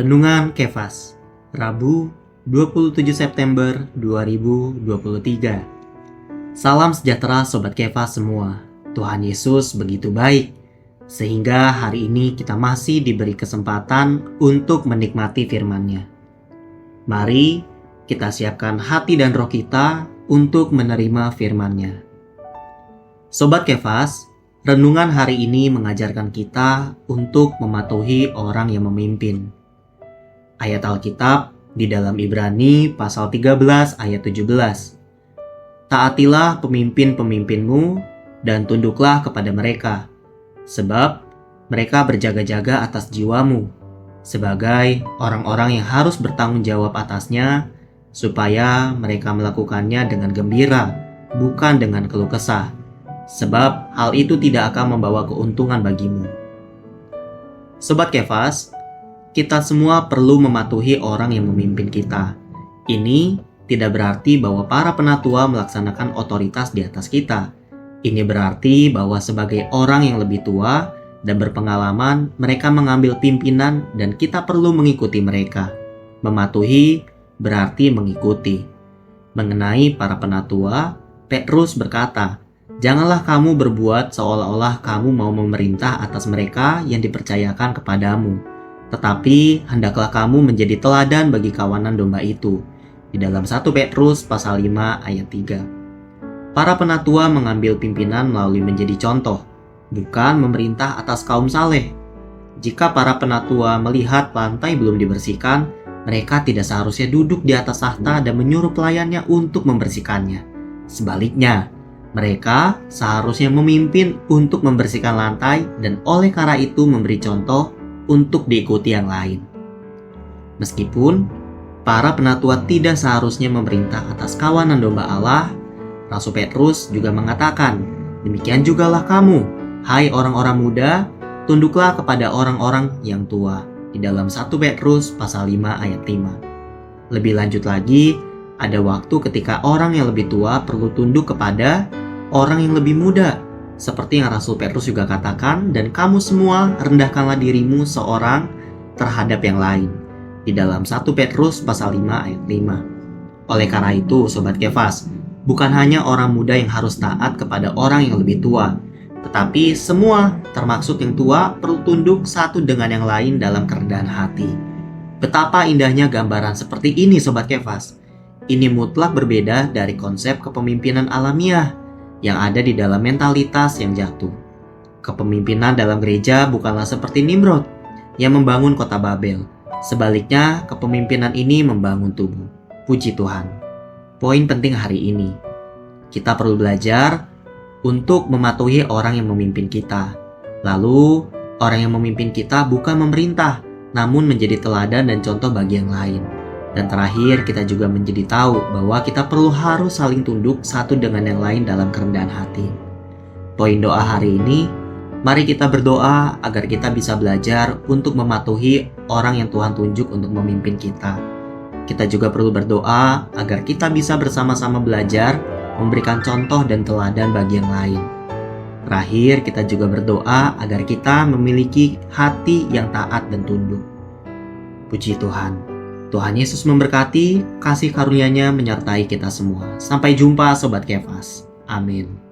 Renungan Kefas, Rabu 27 September 2023. Salam sejahtera Sobat Kefas semua. Tuhan Yesus begitu baik, sehingga hari ini kita masih diberi kesempatan untuk menikmati firman-Nya. Mari kita siapkan hati dan roh kita untuk menerima firman-Nya. Sobat Kefas, renungan hari ini mengajarkan kita untuk mematuhi orang yang memimpin. Ayat Alkitab di dalam Ibrani pasal 13 ayat 17. Taatilah pemimpin-pemimpinmu dan tunduklah kepada mereka, sebab mereka berjaga-jaga atas jiwamu, sebagai orang-orang yang harus bertanggung jawab atasnya, supaya mereka melakukannya dengan gembira, bukan dengan keluh kesah, sebab hal itu tidak akan membawa keuntungan bagimu. Sobat Kefas, kita semua perlu mematuhi orang yang memimpin kita. Ini tidak berarti bahwa para penatua melaksanakan otoritas di atas kita. Ini berarti bahwa sebagai orang yang lebih tua dan berpengalaman, mereka mengambil pimpinan dan kita perlu mengikuti mereka. Mematuhi berarti mengikuti. Mengenai para penatua, Petrus berkata, "Janganlah kamu berbuat seolah-olah kamu mau memerintah atas mereka yang dipercayakan kepadamu. Tetapi hendaklah kamu menjadi teladan bagi kawanan domba itu." Di dalam 1 Petrus pasal 5 ayat 3. Para penatua mengambil pimpinan melalui menjadi contoh, bukan memerintah atas kaum saleh. Jika para penatua melihat lantai belum dibersihkan, mereka tidak seharusnya duduk di atas takhta dan menyuruh pelayannya untuk membersihkannya. Sebaliknya, mereka seharusnya memimpin untuk membersihkan lantai dan oleh karena itu memberi contoh untuk diikuti yang lain. Meskipun para penatua tidak seharusnya memerintah atas kawanan domba Allah, Rasul Petrus juga mengatakan, "Demikian jugalah kamu, hai orang-orang muda, tunduklah kepada orang-orang yang tua." Di dalam 1 Petrus pasal 5 ayat 5. Lebih lanjut lagi, ada waktu ketika orang yang lebih tua perlu tunduk kepada orang yang lebih muda. Seperti yang Rasul Petrus juga katakan, "Dan kamu semua rendahkanlah dirimu seorang terhadap yang lain." Di dalam 1 Petrus pasal 5 ayat 5. Oleh karena itu, Sobat Kefas, bukan hanya orang muda yang harus taat kepada orang yang lebih tua, tetapi semua, termasuk yang tua, perlu tunduk satu dengan yang lain dalam kerendahan hati. Betapa indahnya gambaran seperti ini, Sobat Kefas. Ini mutlak berbeda dari konsep kepemimpinan alamiah yang ada di dalam mentalitas yang jatuh. Kepemimpinan dalam gereja bukanlah seperti Nimrod yang membangun kota Babel. Sebaliknya, kepemimpinan ini membangun tubuh. Puji Tuhan. Poin penting hari ini, kita perlu belajar untuk mematuhi orang yang memimpin kita. Lalu, orang yang memimpin kita bukan memerintah, namun menjadi teladan dan contoh bagi yang lain. Dan terakhir, kita juga menjadi tahu bahwa kita perlu harus saling tunduk satu dengan yang lain dalam kerendahan hati. Poin doa hari ini, mari kita berdoa agar kita bisa belajar untuk mematuhi orang yang Tuhan tunjuk untuk memimpin kita. Kita juga perlu berdoa agar kita bisa bersama-sama belajar, memberikan contoh dan teladan bagi yang lain. Terakhir, kita juga berdoa agar kita memiliki hati yang taat dan tunduk. Puji Tuhan. Tuhan Yesus memberkati, kasih karunia-Nya menyertai kita semua. Sampai jumpa Sobat Kefas. Amin.